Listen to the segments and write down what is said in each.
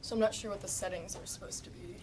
So I'm not sure what the settings are supposed to be.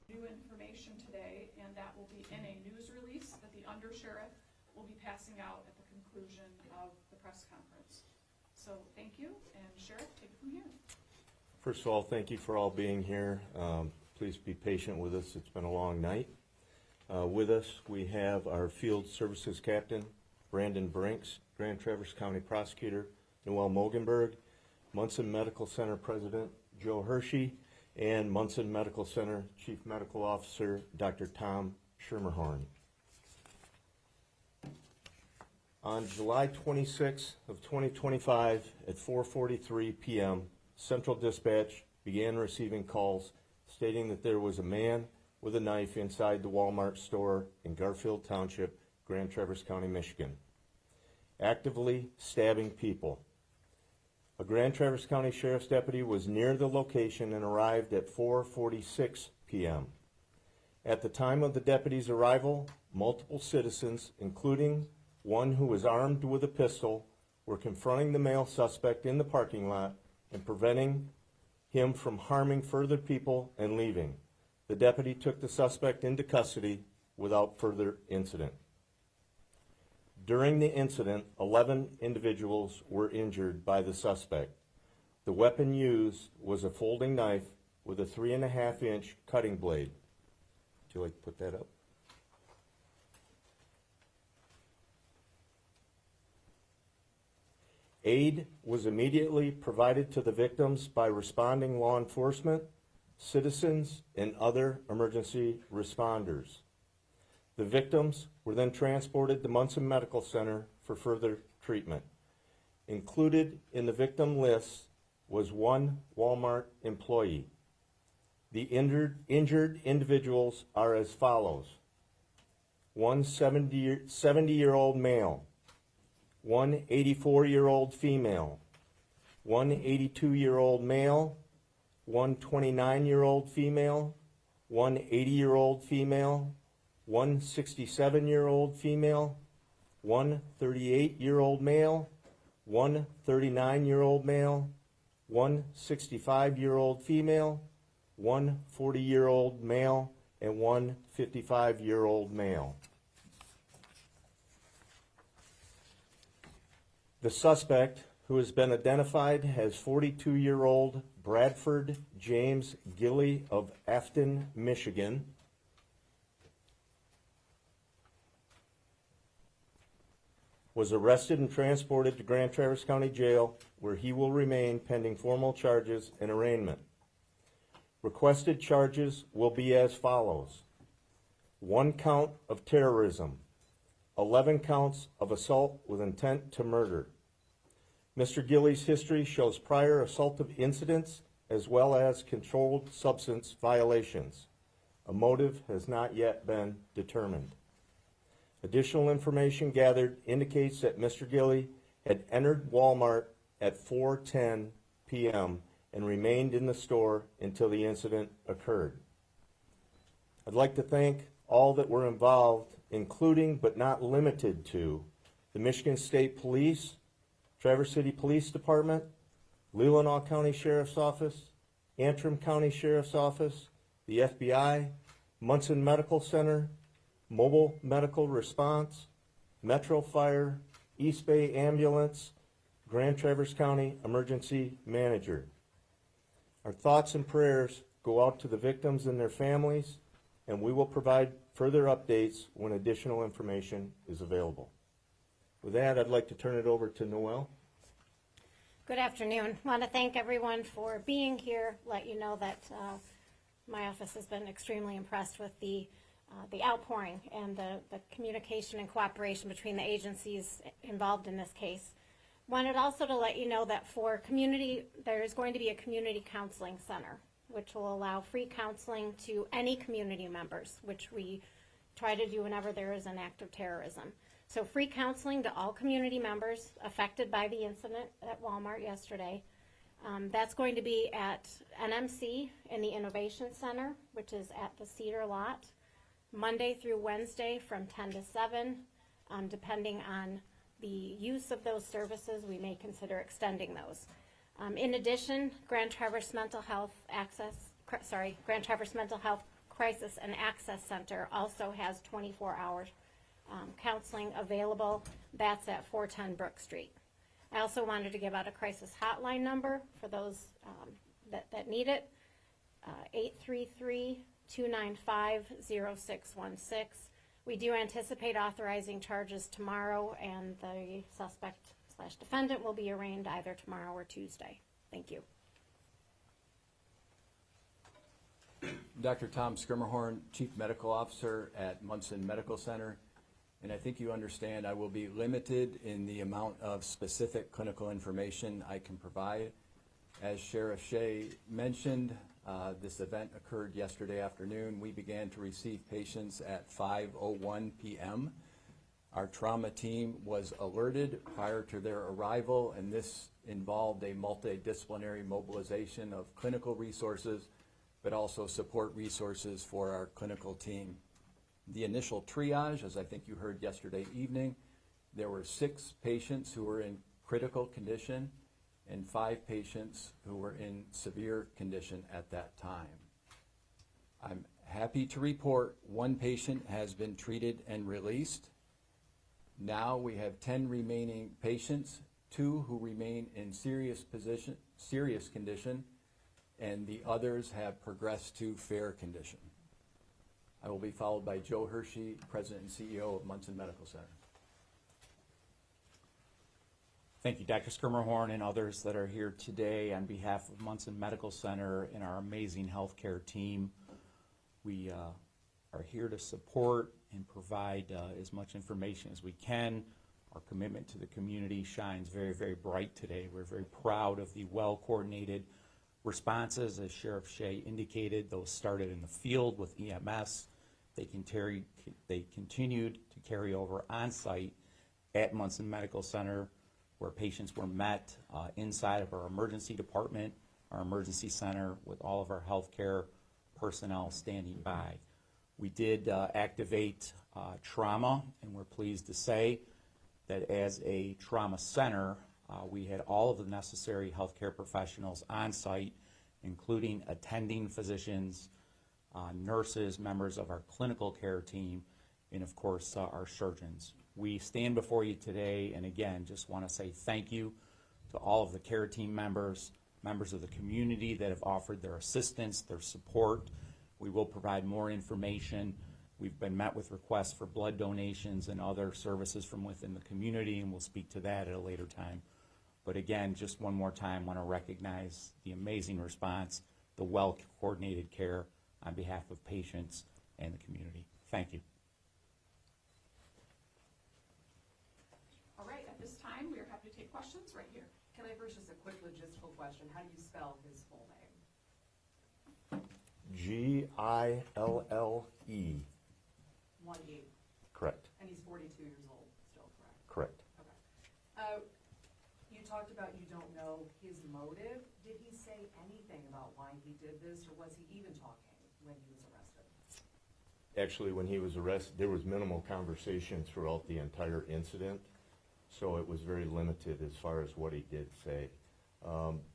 New information today, and that will be in a news release that the undersheriff will be passing out at the conclusion of the press conference. So thank you, and Sheriff, take it from here. First of all, thank you for all being here. Please be patient with us. It's been a long night. With us, we have our Field Services Captain, Brandon Brinks, Grand Traverse County Prosecutor, Noel Mogenberg, Munson Medical Center President, Joe Hershey, and Munson Medical Center Chief Medical Officer, Dr. Tom Schermerhorn. On July 26th of 2025 at 4:43 p.m., Central Dispatch began receiving calls stating that there was a man with a knife inside the Walmart store in Garfield Township, Grand Traverse County, Michigan, actively stabbing people. A Grand Traverse County Sheriff's deputy was near the location and arrived at 4:46 p.m. At the time of the deputy's arrival, multiple citizens, including one who was armed with a pistol, were confronting the male suspect in the parking lot and preventing him from harming further people and leaving. The deputy took the suspect into custody without further incident. During the incident, 11 individuals were injured by the suspect. The weapon used was a folding knife with a 3.5-inch cutting blade. Would you like to put that up? Aid was immediately provided to the victims by responding law enforcement, citizens, and other emergency responders. The victims were then transported to Munson Medical Center for further treatment. Included in the victim list was one Walmart employee. The injured individuals are as follows: one 70-year-old male, one 84-year-old female, one 82-year-old male, one 29-year-old female, one 80-year-old female, one 67-year-old female, one 38-year-old male, one 39-year-old male, one 65-year-old female, one 40-year-old male, and one 55-year-old male. The suspect, who has been identified as 42-year-old Bradford James Gilly of Afton, Michigan, was arrested and transported to Grand Traverse County Jail, where he will remain pending formal charges and arraignment. Requested charges will be as follows: 1 count of terrorism, 11 counts of assault with intent to murder. Mr. Gilly's history shows prior assaultive incidents as well as controlled substance violations. A motive has not yet been determined. Additional information gathered indicates that Mr. Gilly had entered Walmart at 4:10 p.m. and remained in the store until the incident occurred. I'd like to thank all that were involved, including but not limited to the Michigan State Police, Traverse City Police Department, Leelanau County Sheriff's Office, Antrim County Sheriff's Office, the FBI, Munson Medical Center, Mobile Medical Response, Metro Fire, East Bay Ambulance, Grand Traverse County Emergency Manager. Our thoughts and prayers go out to the victims and their families, and we will provide further updates when additional information is available. With that, I'd like to turn it over to Noel. Good afternoon. I want to thank everyone for being here. Let you know that my office has been extremely impressed with the outpouring and the communication and cooperation between the agencies involved in this case. Wanted also to let you know that for community, there is going to be a community counseling center, which will allow free counseling to any community members, which we try to do whenever there is an act of terrorism. So free counseling to all community members affected by the incident at Walmart yesterday. That's going to be at NMC in the Innovation Center, which is at the Cedar Lot. Monday through Wednesday from 10 to 7. Depending on the use of those services, we may consider extending those. In addition, Grand Traverse Mental Health Crisis and Access Center also has 24-hour counseling available. That's at 410 Brook Street. I also wanted to give out a crisis hotline number for those that need it, 833-295-0616. We do anticipate authorizing charges tomorrow, and the suspect/defendant will be arraigned either tomorrow or Tuesday. Thank you. Dr. Tom Skirmerhorn, Chief Medical Officer at Munson Medical Center. And I think you understand I will be limited in the amount of specific clinical information I can provide. As Sheriff Shea mentioned, this event occurred yesterday afternoon. We began to receive patients at 5:01 p.m. Our trauma team was alerted prior to their arrival, and this involved a multidisciplinary mobilization of clinical resources, but also support resources for our clinical team. The initial triage, as I think you heard yesterday evening, there were 6 patients who were in critical condition and 5 patients who were in severe condition at that time. I'm happy to report 1 patient has been treated and released. Now we have 10 remaining patients, 2 who remain in serious condition, and the others have progressed to fair condition. I will be followed by Joe Hershey, President and CEO of Munson Medical Center. Thank you, Dr. Skirmerhorn and others that are here today on behalf of Munson Medical Center and our amazing healthcare team. We are here to support and provide as much information as we can. Our commitment to the community shines very, very bright today. We're very proud of the well-coordinated responses, as Sheriff Shea indicated. Those started in the field with EMS. They continued to carry over on-site at Munson Medical Center, where patients were met inside of our emergency department, our emergency center, with all of our healthcare personnel standing by. We did activate trauma, and we're pleased to say that as a trauma center, we had all of the necessary healthcare professionals on site, including attending physicians, nurses, members of our clinical care team, and of course our surgeons. We stand before you today and again just want to say thank you to all of the care team members, members of the community that have offered their assistance, their support. We will provide more information. We've been met with requests for blood donations and other services from within the community, and we'll speak to that at a later time. But again, just one more time, want to recognize the amazing response, the well-coordinated care on behalf of patients and the community. Thank you. All right, at this time, we are happy to take questions right here. Can I first just a quick logistical question? How do you spell his full name? Gille. 1-8. Correct. And he's 42 years old still, correct? Correct. Okay. You talked about you don't know his motive. Did he say anything about why he did this, or was he even talking when he was arrested? Actually, when he was arrested, there was minimal conversation throughout the entire incident, so it was very limited as far as what he did say.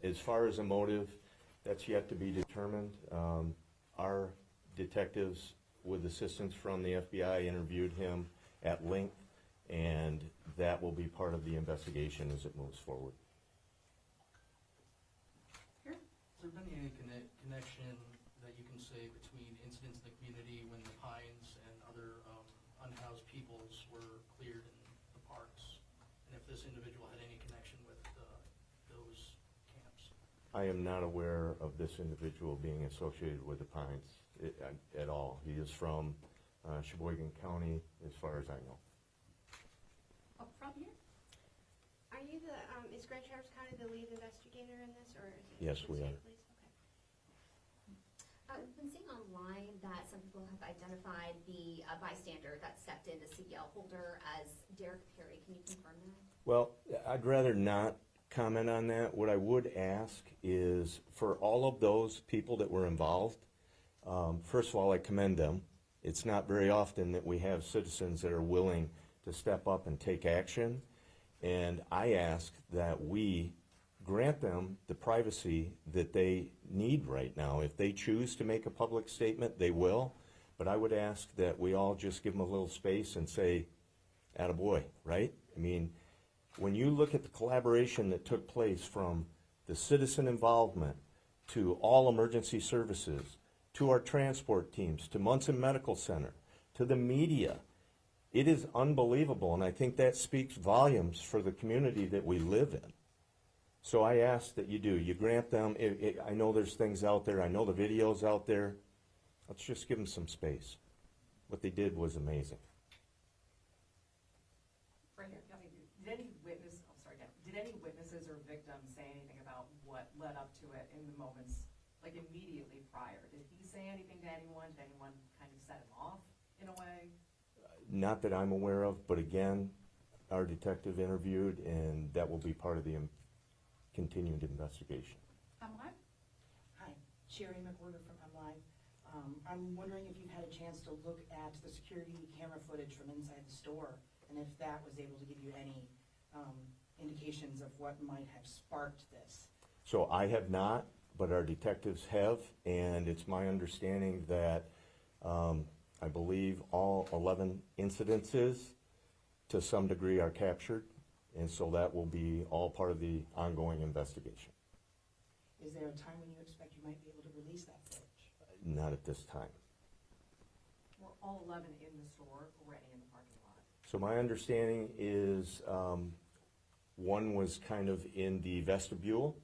As far as a motive, that's yet to be determined. Our detectives, with assistance from the FBI, interviewed him at length, and that will be part of the investigation as it moves forward. Here? Has there been any connection that you can say between incidents in the community when the Pines and other unhoused peoples were cleared in the parks? And if this individual had any connection with those camps? I am not aware of this individual being associated with the Pines at all. He is from Sheboygan County, as far as I know. Up front here? Are you is Grand Traverse County the lead investigator in this, or is it? Yes, we are. Police? Okay. We've been seeing online that some people have identified the bystander that stepped in, the CDL holder, as Derek Perry. Can you confirm that? Well, I'd rather not comment on that. What I would ask is for all of those people that were involved, first of all, I commend them It's not very often that we have citizens that are willing to step up and take action. And I ask that we grant them the privacy that they need right now. If they choose to make a public statement, they will. But I would ask that we all just give them a little space and say, attaboy, right? I mean, when you look at the collaboration that took place from the citizen involvement to all emergency services, to our transport teams, to Munson Medical Center, to the media, it is unbelievable. And I think that speaks volumes for the community that we live in. So I ask that you do. You grant them. I know there's things out there. I know the video's out there. Let's just give them some space. What they did was amazing. Right here, did any witnesses or victims say anything about what led up to it in the moments, like immediately prior? Did he say anything to anyone? Did anyone kind of set him off in a way? Not that I'm aware of, but again, our detective interviewed, and that will be part of the continued investigation. Live? Hi, Sherry McWhorter from MLive. I'm wondering if you've had a chance to look at the security camera footage from inside the store, and if that was able to give you any indications of what might have sparked this. So I have not, but our detectives have, and it's my understanding that I believe all 11 incidences to some degree are captured, and so that will be all part of the ongoing investigation. Is there a time when you expect you might be able to release that footage? Not at this time. Were all 11 in the store, or were any in the parking lot? So my understanding is one was kind of in the vestibule,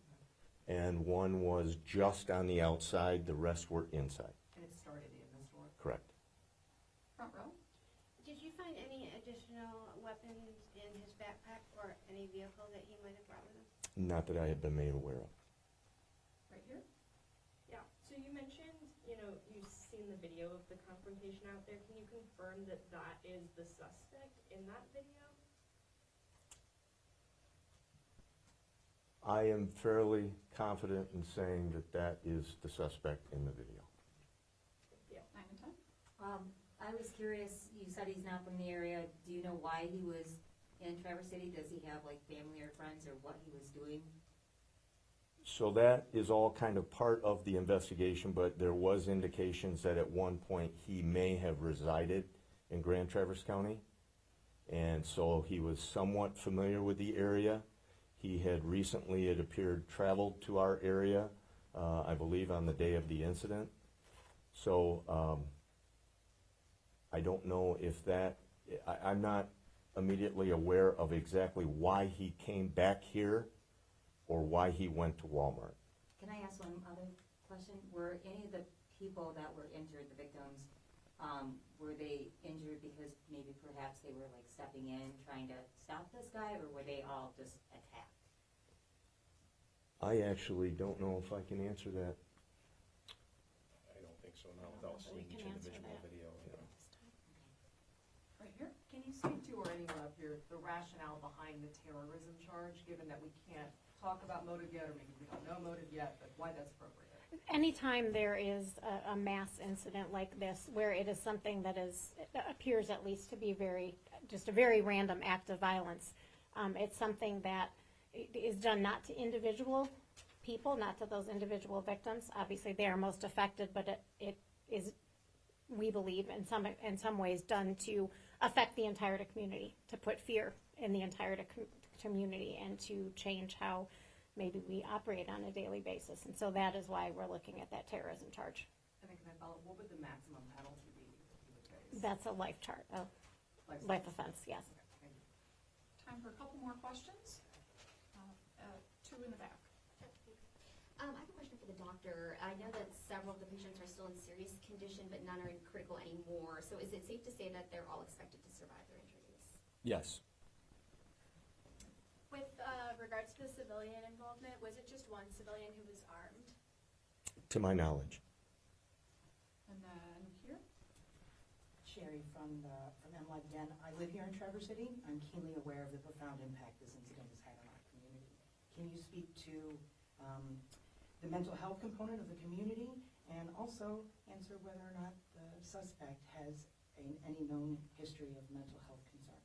and one was just on the outside. The rest were inside. And it started in the store? Correct. Front row? Did you find any additional weapons in his backpack or any vehicle that he might have brought with him? Not that I have been made aware of. Right here? Yeah, so you mentioned, you've seen the video of the confrontation out there. Can you confirm that that is the suspect in that video? I am fairly confident in saying that that is the suspect in the video. Yeah. 9 and 10? I was curious, you said he's not from the area. Do you know why he was in Traverse City? Does he have like family or friends, or what he was doing? So that is all kind of part of the investigation, but there was indications that at one point he may have resided in Grand Traverse County. And so he was somewhat familiar with the area. He had recently, it appeared, traveled to our area, I believe on the day of the incident. So I don't know if that, I'm not immediately aware of exactly why he came back here or why he went to Walmart. Can I ask one other question? Were any of the people that were injured, the victims, were they injured because maybe perhaps they were like stepping in trying to stop this guy, or were they all just attacked? I actually don't know if I can answer that. I don't think so, not without seeing each individual video. Right here? Can you speak to, or anyone up here, the rationale behind the terrorism charge, given that we can't talk about motive yet, or maybe we don't know motive yet, but why that's appropriate? Anytime there is a mass incident like this, where it is something that appears at least to be just a very random act of violence, it's something that is done not to individual people, not to those individual victims. Obviously, they are most affected, but it is, we believe, in some ways done to affect the entire community, to put fear in the entire community, and to change how maybe we operate on a daily basis. And so that is why we're looking at that terrorism charge. And then can I follow, what would the maximum penalty be if he would face? That's a life life offense, yes. Okay, thank you. Time for a couple more questions. 2 in the back. I have a question for the doctor. I know that several of the patients are still in serious condition, but none are in critical anymore. So is it safe to say that they're all expected to survive their injuries? Yes. With regards to the civilian involvement, was it just one civilian who was armed? To my knowledge. And then here? Sherry from MLive again. I live here in Traverse City. I'm keenly aware of the profound impact this incident has had on our community. Can you speak to the mental health component of the community And also answer whether or not the suspect has any known history of mental health concerns.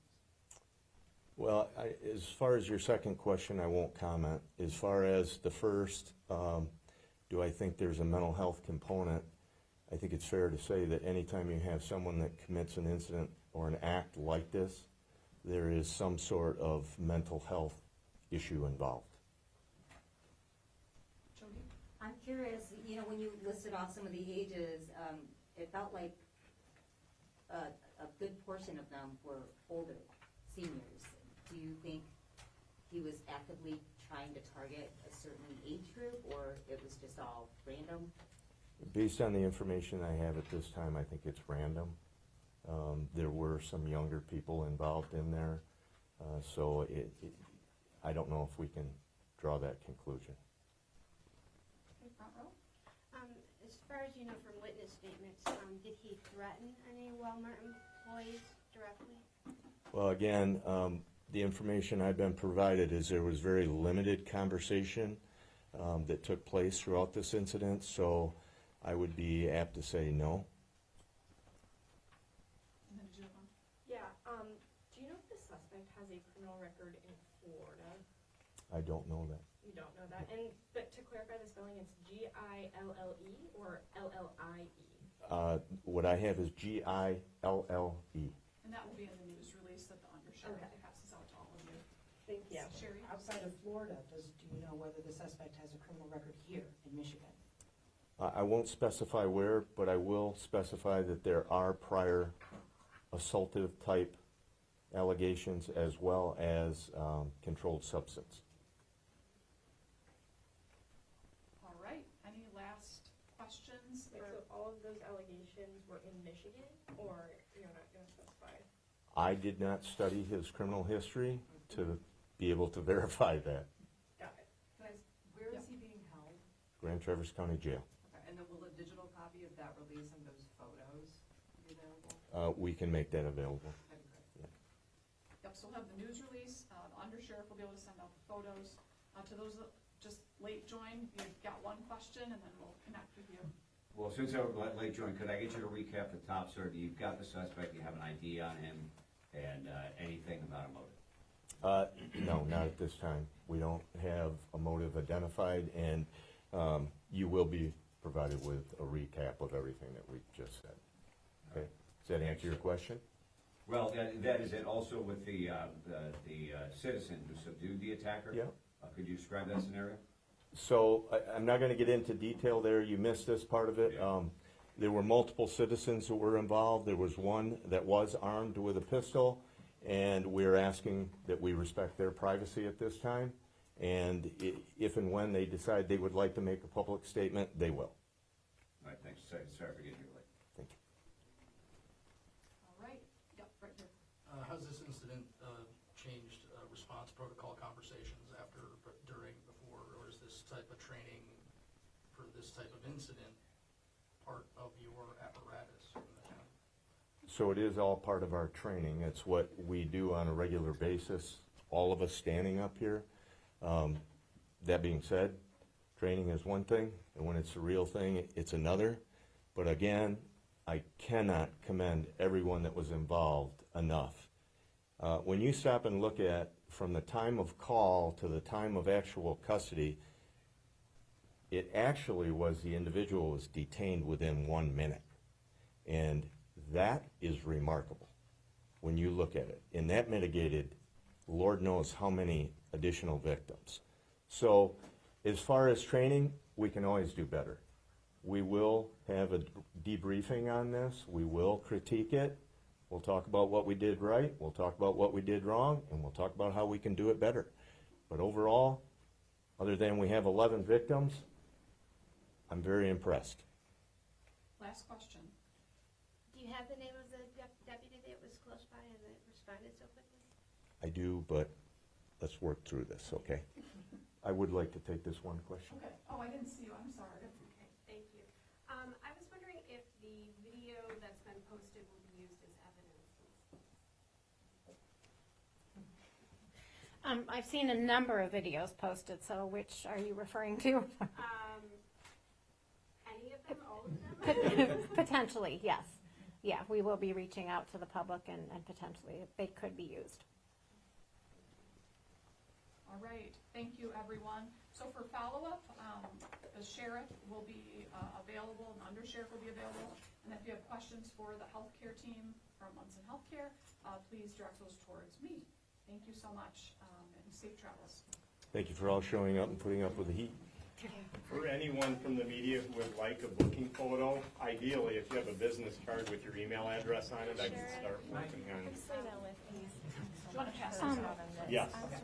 Well, as far as your second question, I won't comment. As far as the first, do I think there's a mental health component? I think it's fair to say that anytime you have someone that commits an incident or an act like this, there is some sort of mental health issue involved. Jody? I'm curious, you know, when you listed off some of the ages, it felt like a good portion of them were older, seniors. Do you think he was actively trying to target a certain age group, or it was just all random? Based on the information I have at this time, I think it's random. There were some younger people involved in there, so I don't know if we can draw that conclusion. Okay, front row. As far as you know from witness statements, did he threaten any Walmart employees directly? Well, again, the information I've been provided is there was very limited conversation that took place throughout this incident, so I would be apt to say no. And then did you have one? Yeah, do you know if the suspect has a criminal record in Florida? I don't know that. You don't know that? But to clarify the spelling, it's Gille or Llie? What I have is Gille. And that will be in the news release that the undersheriff passes out to all of you. Thank you. Sherry? Outside of Florida, do you know whether the suspect has a criminal record here in Michigan? I won't specify where, but I will specify that there are prior assaultive type allegations as well as controlled substance. All right, any last questions? So all of those allegations were in Michigan, or you're not going to specify? I did not study his criminal history to be able to verify that. Got it. Guys, where is he being held? Grand Traverse County Jail. Okay, and then will a digital copy of that release and those photos be available? We can make that available. That'd be great. Yep, so we'll have the news release, the undersheriff will be able to send out the photos. To those that just late joined, you've got one question and then we'll connect with you. Well, since I was late joined, could I get you to recap the top, sir? You've got the suspect, you have an ID on him, and anything about a motive? No, not at this time. We don't have a motive identified, and you will be provided with a recap of everything that we just said. Okay? Does that answer your question? Well, that is it. Also with the citizen who subdued the attacker? Yeah. Could you describe that scenario? So I'm not going to get into detail there. You missed this part of it. Yeah. There were multiple citizens who were involved. There was one that was armed with a pistol, and we're asking that we respect their privacy at this time. And if and when they decide they would like to make a public statement, they will. All right, thanks. Sorry for getting you late. Thank you. All right, yep, right here. How's this incident changed response protocol conversations after, during, before, or is this type of training for this type of incident part of your apparatus in the county? So it is all part of our training. It's what we do on a regular basis, all of us standing up here. That being said, training is one thing, and when it's a real thing, it's another. But again, I cannot commend everyone that was involved enough. When you stop and look at from the time of call to the time of actual custody, it actually was the individual was detained within 1 minute. And that is remarkable when you look at it. And that mitigated Lord knows how many additional victims. So as far as training, we can always do better. We will have a debriefing on this. We will critique it. We'll talk about what we did right. We'll talk about what we did wrong, and we'll talk about how we can do it better. But overall, other than we have 11 victims, I'm very impressed. Last question. Do you have the name of the deputy that was close by and that responded so quickly? I do, but let's work through this, okay? I would like to take this one question. Okay, oh, I didn't see you, I'm sorry. Okay, thank you. I was wondering if the video that's been posted will be used as evidence. I've seen a number of videos posted, so which are you referring to? Any of them, all Potentially, yes. Yeah, we will be reaching out to the public and potentially they could be used. All right, thank you, everyone. So for follow-up, the sheriff will be available, and undersheriff will be available. And if you have questions for the healthcare team from Munson Healthcare, please direct those towards me. Thank you so much, and safe travels. Thank you for all showing up and putting up with the heat. For anyone from the media who would like a booking photo, ideally, if you have a business card with your email address on it, I can start working on it. Do you want to pass this out? Yes. Okay.